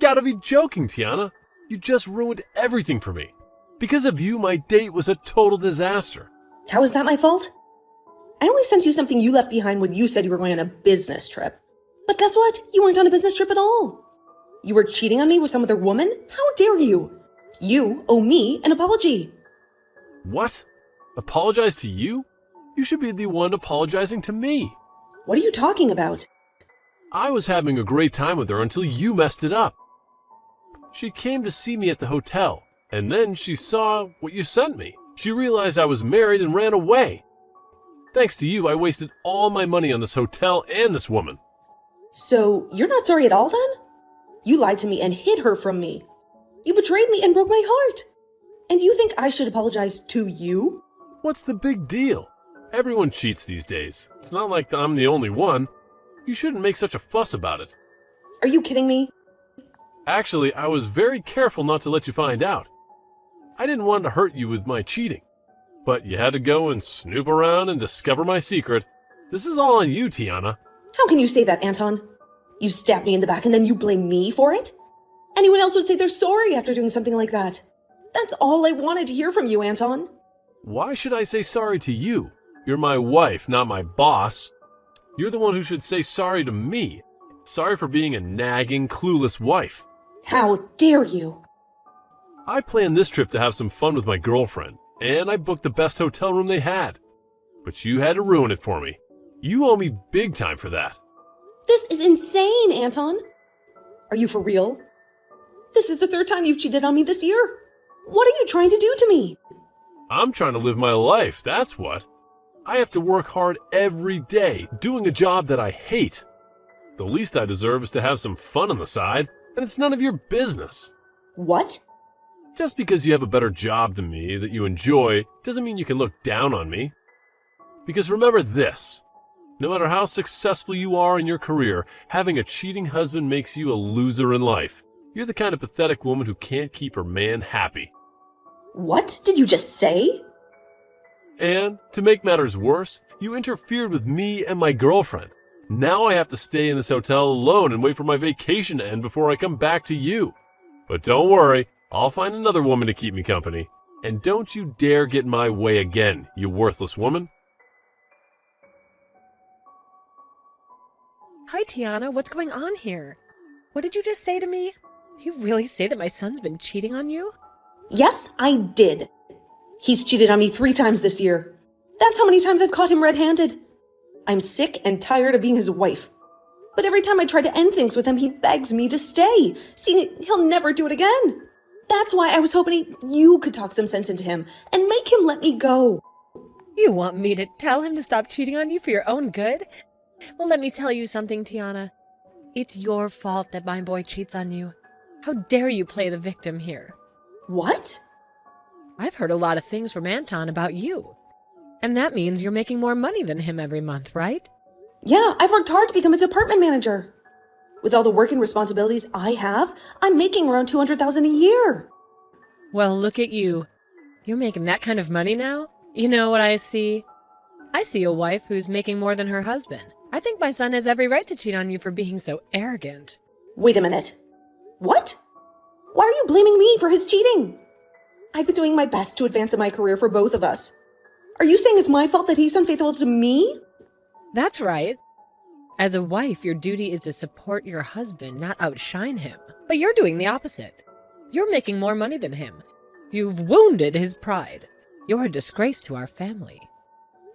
gotta be joking, Tiana. You just ruined everything for me. Because of you, my date was a total disaster. How is that my fault? I only sent you something you left behind when you said you were going on a business trip. But guess what? You weren't on a business trip at all. You were cheating on me with some other woman? How dare you? You owe me an apology. What? Apologize to you? You should be the one apologizing to me. What are you talking about? I was having a great time with her until you messed it up. She came to see me at the hotel, and then she saw what you sent me. She realized I was married and ran away. Thanks to you, I wasted all my money on this hotel and this woman. So, you're not sorry at all then? You lied to me and hid her from me. You betrayed me and broke my heart. And you think I should apologize to you? What's the big deal? Everyone cheats these days. It's not like I'm the only one. You shouldn't make such a fuss about it. Are you kidding me? Actually, I was very careful not to let you find out. I didn't want to hurt you with my cheating. But you had to go and snoop around and discover my secret. This is all on you, Tiana. How can you say that, Anton? You stabbed me in the back and then you blame me for it? Anyone else would say they're sorry after doing something like that. That's all I wanted to hear from you, Anton. Why should I say sorry to you? You're my wife, not my boss. You're the one who should say sorry to me. Sorry for being a nagging, clueless wife. How dare you? I planned this trip to have some fun with my girlfriend, and I booked the best hotel room they had. But you had to ruin it for me. You owe me big time for that. This is insane, Anton. Are you for real? This is the third time you've cheated on me this year. What are you trying to do to me? I'm trying to live my life, that's what. I have to work hard every day, doing a job that I hate. The least I deserve is to have some fun on the side, and it's none of your business. What? Just because you have a better job than me that you enjoy doesn't mean you can look down on me. Because remember this, no matter how successful you are in your career, having a cheating husband makes you a loser in life. You're the kind of pathetic woman who can't keep her man happy. What did you just say? And, to make matters worse, you interfered with me and my girlfriend. Now I have to stay in this hotel alone and wait for my vacation to end before I come back to you. But don't worry, I'll find another woman to keep me company. And don't you dare get in my way again, you worthless woman. Hi, Tiana. What's going on here? What did you just say to me? You really say that my son's been cheating on you? Yes, I did. He's cheated on me 3 times this year. That's how many times I've caught him red-handed. I'm sick and tired of being his wife. But every time I try to end things with him, he begs me to stay. See, he'll never do it again. That's why I was hoping you could talk some sense into him and make him let me go. You want me to tell him to stop cheating on you for your own good? Well, let me tell you something, Tiana. It's your fault that my boy cheats on you. How dare you play the victim here? What? I've heard a lot of things from Anton about you. And that means you're making more money than him every month, right? Yeah, I've worked hard to become a department manager. With all the work and responsibilities I have, I'm making around $200,000 a year. Well, look at you. You're making that kind of money now? You know what I see? I see a wife who's making more than her husband. I think my son has every right to cheat on you for being so arrogant. Wait a minute. What? Why are you blaming me for his cheating? I've been doing my best to advance in my career for both of us. Are you saying it's my fault that he's unfaithful to me? That's right. As a wife, your duty is to support your husband, not outshine him. But you're doing the opposite. You're making more money than him. You've wounded his pride. You're a disgrace to our family.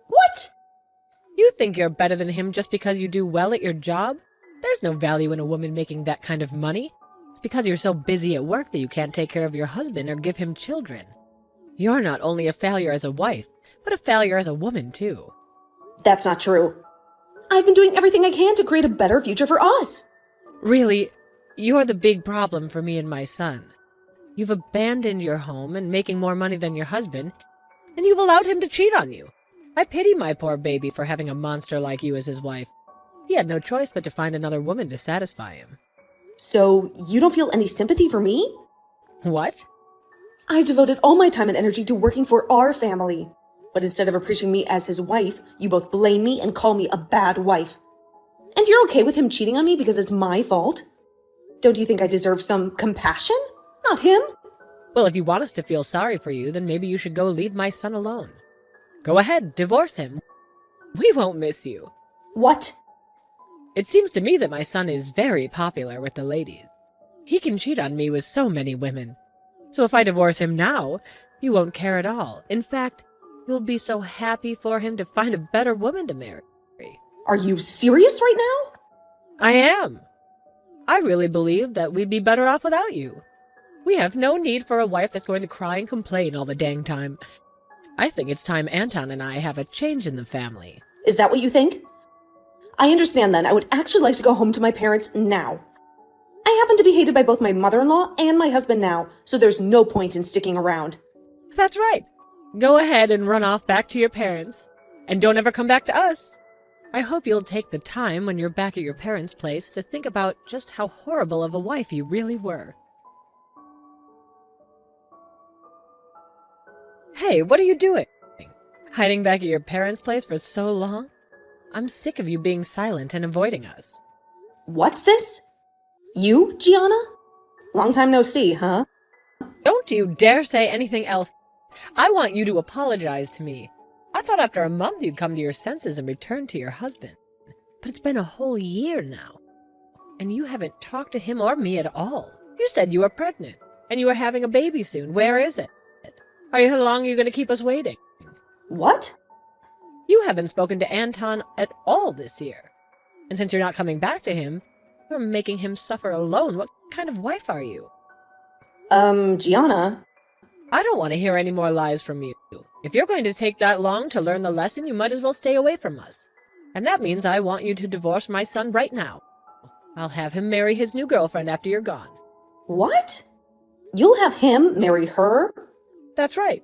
What? You think you're better than him just because you do well at your job? There's no value in a woman making that kind of money. It's because you're so busy at work that you can't take care of your husband or give him children. You're not only a failure as a wife, but a failure as a woman, too. That's not true. I've been doing everything I can to create a better future for us. Really, you're the big problem for me and my son. You've abandoned your home and making more money than your husband, and you've allowed him to cheat on you. I pity my poor baby for having a monster like you as his wife. He had no choice but to find another woman to satisfy him. So, you don't feel any sympathy for me? What? I've devoted all my time and energy to working for our family. But instead of appreciating me as his wife, you both blame me and call me a bad wife. And you're okay with him cheating on me because it's my fault? Don't you think I deserve some compassion? Not him. Well, if you want us to feel sorry for you, then maybe you should go leave my son alone. Go ahead, divorce him. We won't miss you. What? It seems to me that my son is very popular with the ladies. He can cheat on me with so many women. So if I divorce him now, you won't care at all. In fact, you'll be so happy for him to find a better woman to marry. Are you serious right now? I am. I really believe that we'd be better off without you. We have no need for a wife that's going to cry and complain all the dang time. I think it's time Anton and I have a change in the family. Is that what you think? I understand then. I would actually like to go home to my parents now. I happen to be hated by both my mother-in-law and my husband now, so there's no point in sticking around. That's right. Go ahead and run off back to your parents. And don't ever come back to us. I hope you'll take the time when you're back at your parents' place to think about just how horrible of a wife you really were. Hey, what are you doing? Hiding back at your parents' place for so long? I'm sick of you being silent and avoiding us. What's this? You, Gianna? Long time no see, huh? Don't you dare say anything else. I want you to apologize to me. I thought after a month you'd come to your senses and return to your husband. But it's been a whole year now. And you haven't talked to him or me at all. You said you were pregnant, and you were having a baby soon. Where is it? How long are you going to keep us waiting? What? You haven't spoken to Anton at all this year. And since you're not coming back to him, you're making him suffer alone. What kind of wife are you? Gianna? I don't want to hear any more lies from you. If you're going to take that long to learn the lesson, you might as well stay away from us. And that means I want you to divorce my son right now. I'll have him marry his new girlfriend after you're gone. What? You'll have him marry her? That's right.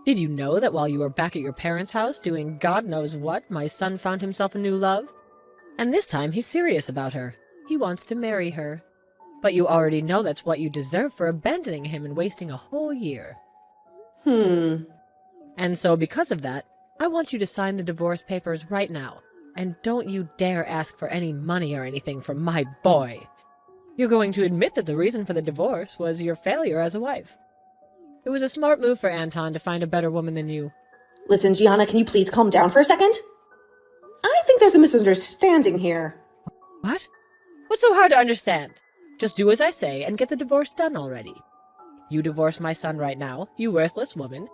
Did you know that while you were back at your parents' house doing God knows what, my son found himself a new love? And this time he's serious about her. He wants to marry her. But you already know that's what you deserve for abandoning him and wasting a whole year. And so because of that, I want you to sign the divorce papers right now. And don't you dare ask for any money or anything from my boy. You're going to admit that the reason for the divorce was your failure as a wife. It was a smart move for Anton to find a better woman than you. Listen, Gianna, can you please calm down for a second? I think there's a misunderstanding here. What? What's so hard to understand? Just do as I say and get the divorce done already. You divorce my son right now, you worthless woman.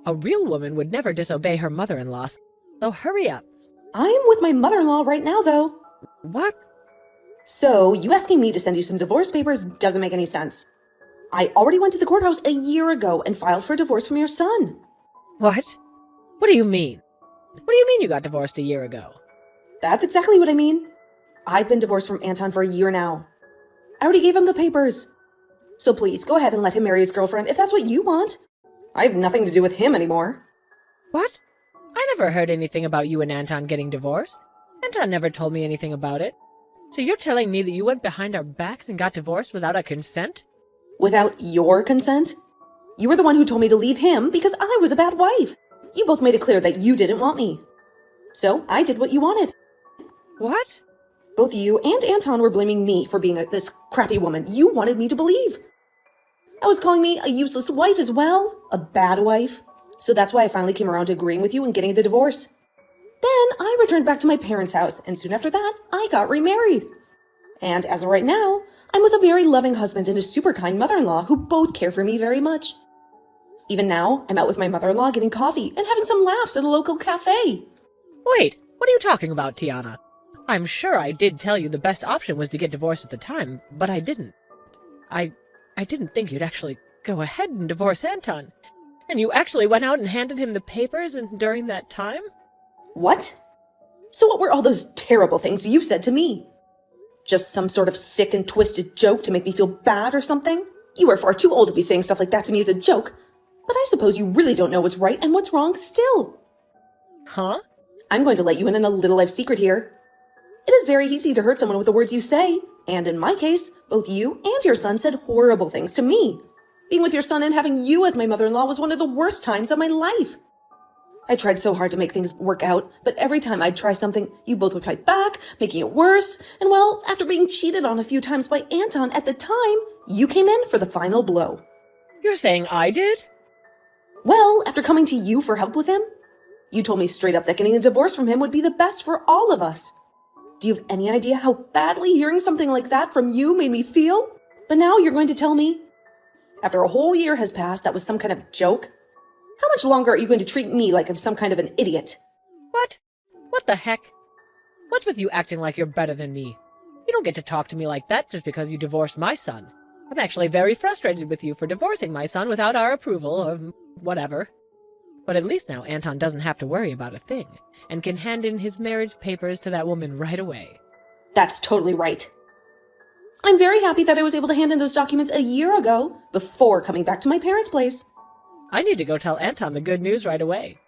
A real woman would never disobey her mother-in-law, so hurry up. I'm with my mother-in-law right now, though. What? So, you asking me to send you some divorce papers doesn't make any sense. I already went to the courthouse a year ago and filed for a divorce from your son. What? What do you mean? What do you mean you got divorced a year ago? That's exactly what I mean. I've been divorced from Anton for a year now. I already gave him the papers. So please, go ahead and let him marry his girlfriend if that's what you want. I have nothing to do with him anymore. What? I never heard anything about you and Anton getting divorced. Anton never told me anything about it. So you're telling me that you went behind our backs and got divorced without our consent? Without your consent? You were the one who told me to leave him because I was a bad wife. You both made it clear that you didn't want me. So I did what you wanted. What? Both you and Anton were blaming me for being this crappy woman you wanted me to believe. I was calling me a useless wife as well, a bad wife. So that's why I finally came around to agreeing with you and getting the divorce. Then I returned back to my parents' house, and soon after that, I got remarried. And as of right now, I'm with a very loving husband and a super kind mother-in-law who both care for me very much. Even now, I'm out with my mother-in-law getting coffee and having some laughs at a local cafe. Wait, what are you talking about, Tiana? I'm sure I did tell you the best option was to get divorced at the time, but I didn't. I didn't think you'd actually go ahead and divorce Anton. And you actually went out and handed him the papers during that time? What? So what were all those terrible things you said to me? Just some sort of sick and twisted joke to make me feel bad or something? You are far too old to be saying stuff like that to me as a joke. But I suppose you really don't know what's right and what's wrong still. Huh? I'm going to let you in on a little life secret here. It is very easy to hurt someone with the words you say. And in my case, both you and your son said horrible things to me. Being with your son and having you as my mother-in-law was one of the worst times of my life. I tried so hard to make things work out, but every time I'd try something, you both would fight back, making it worse. And well, after being cheated on a few times by Anton at the time, you came in for the final blow. You're saying I did? Well, after coming to you for help with him, you told me straight up that getting a divorce from him would be the best for all of us. Do you have any idea how badly hearing something like that from you made me feel? But now you're going to tell me, after a whole year has passed, that was some kind of joke? How much longer are you going to treat me like I'm some kind of an idiot? What? What the heck? What's with you acting like you're better than me? You don't get to talk to me like that just because you divorced my son. I'm actually very frustrated with you for divorcing my son without our approval or whatever. But at least now Anton doesn't have to worry about a thing and can hand in his marriage papers to that woman right away. That's totally right. I'm very happy that I was able to hand in those documents a year ago, before coming back to my parents' place. I need to go tell Anton the good news right away.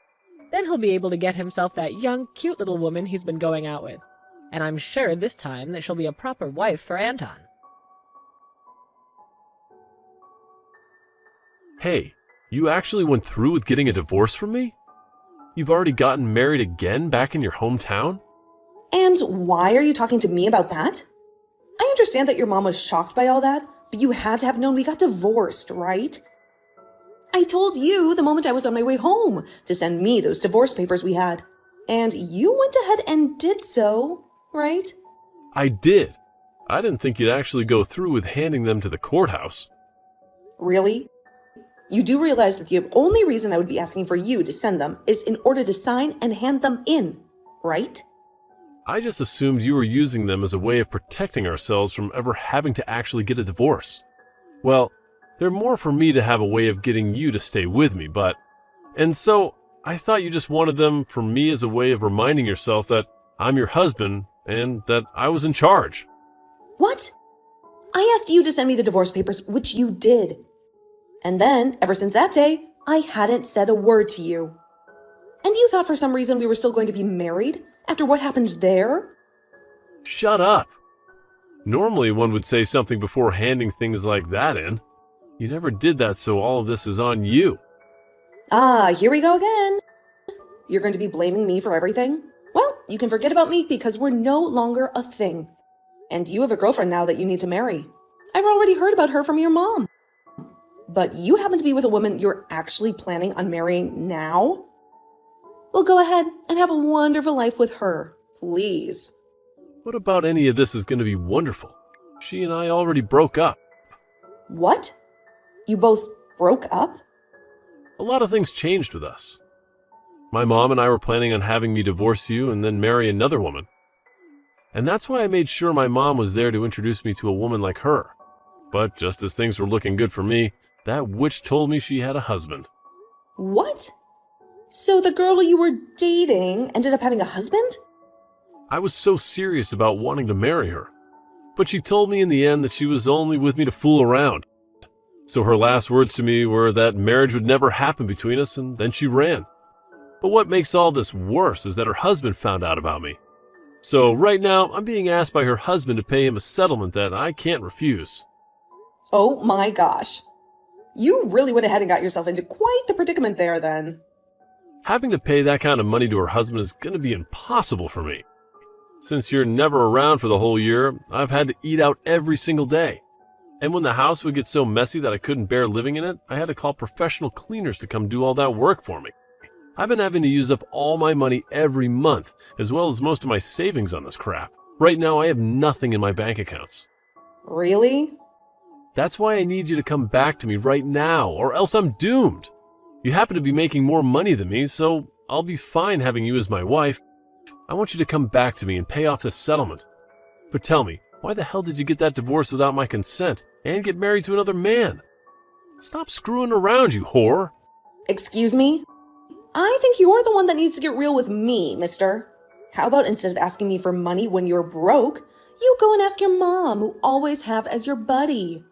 Then he'll be able to get himself that young, cute little woman he's been going out with. And I'm sure this time that she'll be a proper wife for Anton. Hey, you actually went through with getting a divorce from me? You've already gotten married again back in your hometown? And why are you talking to me about that? I understand that your mom was shocked by all that, but you had to have known we got divorced, right? I told you the moment I was on my way home to send me those divorce papers we had. And you went ahead and did so, right? I did. I didn't think you'd actually go through with handing them to the courthouse. Really? You do realize that the only reason I would be asking for you to send them is in order to sign and hand them in, right? I just assumed you were using them as a way of protecting ourselves from ever having to actually get a divorce. Well, they're more for me to have a way of getting you to stay with me, but... And so, I thought you just wanted them for me as a way of reminding yourself that I'm your husband and that I was in charge. What? I asked you to send me the divorce papers, which you did. And then, ever since that day, I hadn't said a word to you. And you thought for some reason we were still going to be married after what happened there? Shut up. Normally one would say something before handing things like that in. You never did that, so all of this is on you. Ah, here we go again. You're going to be blaming me for everything? Well, you can forget about me because we're no longer a thing. And you have a girlfriend now that you need to marry. I've already heard about her from your mom. But you happen to be with a woman you're actually planning on marrying now? Well, go ahead and have a wonderful life with her, please. What about any of this is going to be wonderful? She and I already broke up. What? You both broke up? A lot of things changed with us. My mom and I were planning on having me divorce you and then marry another woman. And that's why I made sure my mom was there to introduce me to a woman like her. But just as things were looking good for me, that witch told me she had a husband. What? So the girl you were dating ended up having a husband? I was so serious about wanting to marry her. But she told me in the end that she was only with me to fool around. So her last words to me were that marriage would never happen between us, and then she ran. But what makes all this worse is that her husband found out about me. So right now, I'm being asked by her husband to pay him a settlement that I can't refuse. Oh my gosh. You really went ahead and got yourself into quite the predicament there then. Having to pay that kind of money to her husband is going to be impossible for me. Since you're never around for the whole year, I've had to eat out every single day. And when the house would get so messy that I couldn't bear living in it, I had to call professional cleaners to come do all that work for me. I've been having to use up all my money every month, as well as most of my savings on this crap. Right now, I have nothing in my bank accounts. Really? That's why I need you to come back to me right now, or else I'm doomed. You happen to be making more money than me, so I'll be fine having you as my wife. I want you to come back to me and pay off this settlement. But tell me, why the hell did you get that divorce without my consent and get married to another man? Stop screwing around, you whore. Excuse me? I think you're the one that needs to get real with me, mister. How about instead of asking me for money when you're broke, you go and ask your mom, who always have as your buddy.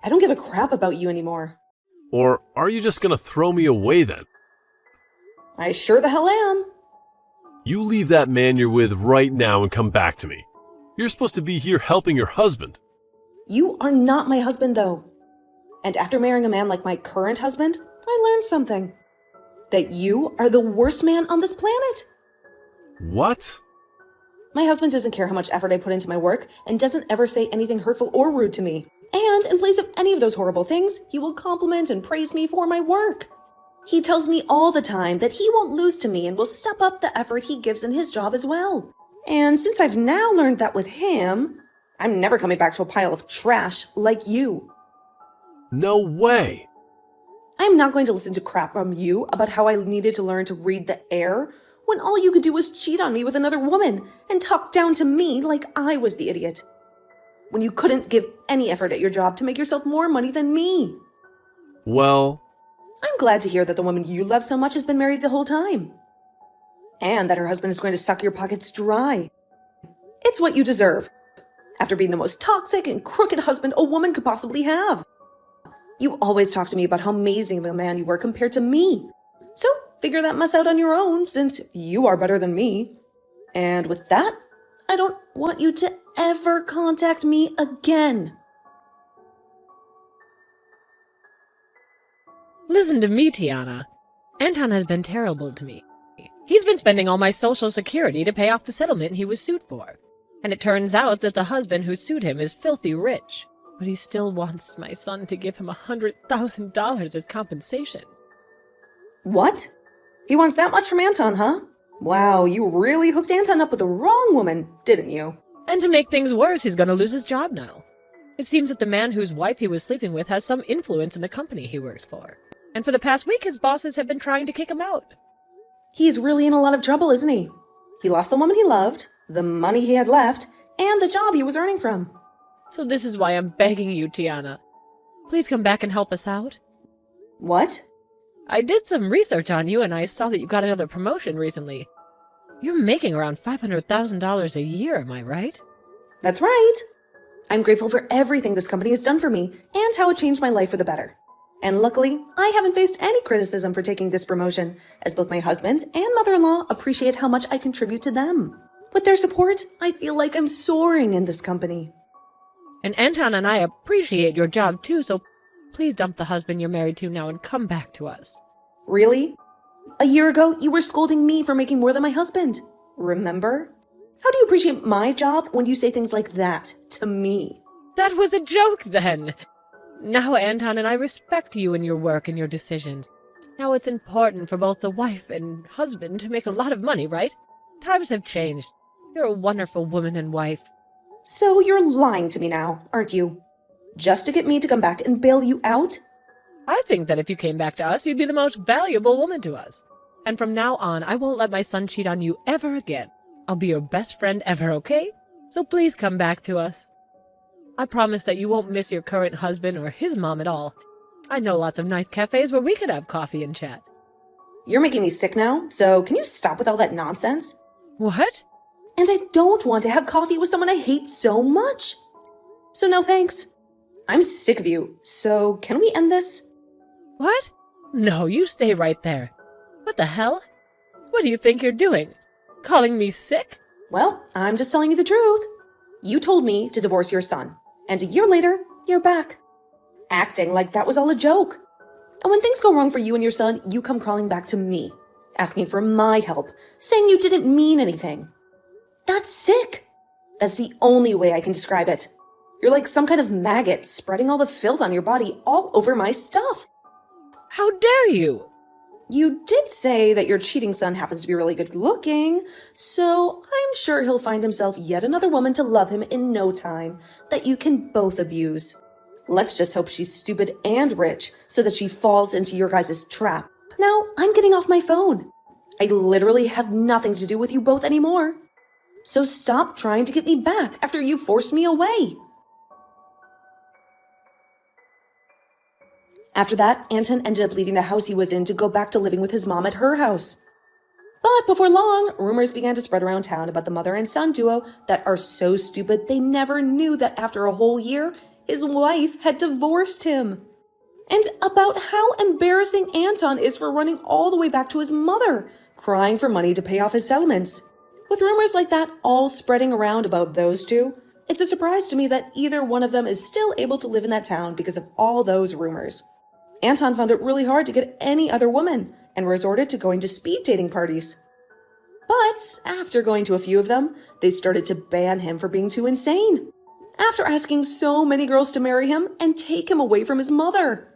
I don't give a crap about you anymore. Or are you just going to throw me away then? I sure the hell am. You leave that man you're with right now and come back to me. You're supposed to be here helping your husband. You are not my husband, though. And after marrying a man like my current husband, I learned something. That you are the worst man on this planet. What? My husband doesn't care how much effort I put into my work and doesn't ever say anything hurtful or rude to me. And in place of any of those horrible things, he will compliment and praise me for my work. He tells me all the time that he won't lose to me and will step up the effort he gives in his job as well. And since I've now learned that with him, I'm never coming back to a pile of trash like you. No way. I'm not going to listen to crap from you about how I needed to learn to read the air when all you could do was cheat on me with another woman and talk down to me like I was the idiot. When you couldn't give any effort at your job to make yourself more money than me. Well, I'm glad to hear that the woman you love so much has been married the whole time. And that her husband is going to suck your pockets dry. It's what you deserve. After being the most toxic and crooked husband a woman could possibly have. You always talk to me about how amazing of a man you were compared to me. So figure that mess out on your own, since you are better than me. And with that, I don't want you to ever contact me again. Listen to me, Tiana. Anton has been terrible to me. He's been spending all my social security to pay off the settlement he was sued for. And it turns out that the husband who sued him is filthy rich. But he still wants my son to give him $100,000 as compensation. What? He wants that much from Anton, huh? Wow, you really hooked Anton up with the wrong woman, didn't you? And to make things worse, he's going to lose his job now. It seems that the man whose wife he was sleeping with has some influence in the company he works for. And for the past week, his bosses have been trying to kick him out. He's really in a lot of trouble, isn't he? He lost the woman he loved, the money he had left, and the job he was earning from. So this is why I'm begging you, Tiana. Please come back and help us out. What? I did some research on you and I saw that you got another promotion recently. You're making around $500,000 a year, am I right? That's right. I'm grateful for everything this company has done for me and how it changed my life for the better. And luckily, I haven't faced any criticism for taking this promotion, as both my husband and mother-in-law appreciate how much I contribute to them. With their support, I feel like I'm soaring in this company. And Anton and I appreciate your job too, so please dump the husband you're married to now and come back to us. Really? A year ago, you were scolding me for making more than my husband. Remember? How do you appreciate my job when you say things like that to me? That was a joke then. Now Anton and I respect you and your work and your decisions. Now it's important for both the wife and husband to make a lot of money, right? Times have changed. You're a wonderful woman and wife. So you're lying to me now, aren't you? Just to get me to come back and bail you out? I think that if you came back to us, you'd be the most valuable woman to us. And from now on, I won't let my son cheat on you ever again. I'll be your best friend ever, okay? So please come back to us. I promise that you won't miss your current husband or his mom at all. I know lots of nice cafes where we could have coffee and chat. You're making me sick now, so can you stop with all that nonsense? What? And I don't want to have coffee with someone I hate so much. So no thanks. I'm sick of you, so can we end this? What? No, you stay right there. What the hell? What do you think you're doing? Calling me sick? Well, I'm just telling you the truth. You told me to divorce your son, and a year later, you're back. Acting like that was all a joke. And when things go wrong for you and your son, you come crawling back to me, asking for my help, saying you didn't mean anything. That's sick. That's the only way I can describe it. You're like some kind of maggot spreading all the filth on your body all over my stuff. How dare you? You did say that your cheating son happens to be really good looking, so I'm sure he'll find himself yet another woman to love him in no time that you can both abuse. Let's just hope she's stupid and rich so that she falls into your guys' trap. Now, I'm getting off my phone. I literally have nothing to do with you both anymore. So stop trying to get me back after you forced me away. After that, Anton ended up leaving the house he was in to go back to living with his mom at her house. But before long, rumors began to spread around town about the mother and son duo that are so stupid they never knew that after a whole year, his wife had divorced him. And about how embarrassing Anton is for running all the way back to his mother, crying for money to pay off his settlements. With rumors like that all spreading around about those two, it's a surprise to me that either one of them is still able to live in that town because of all those rumors. Anton found it really hard to get any other woman, and resorted to going to speed dating parties. But after going to a few of them, they started to ban him for being too insane, after asking so many girls to marry him and take him away from his mother.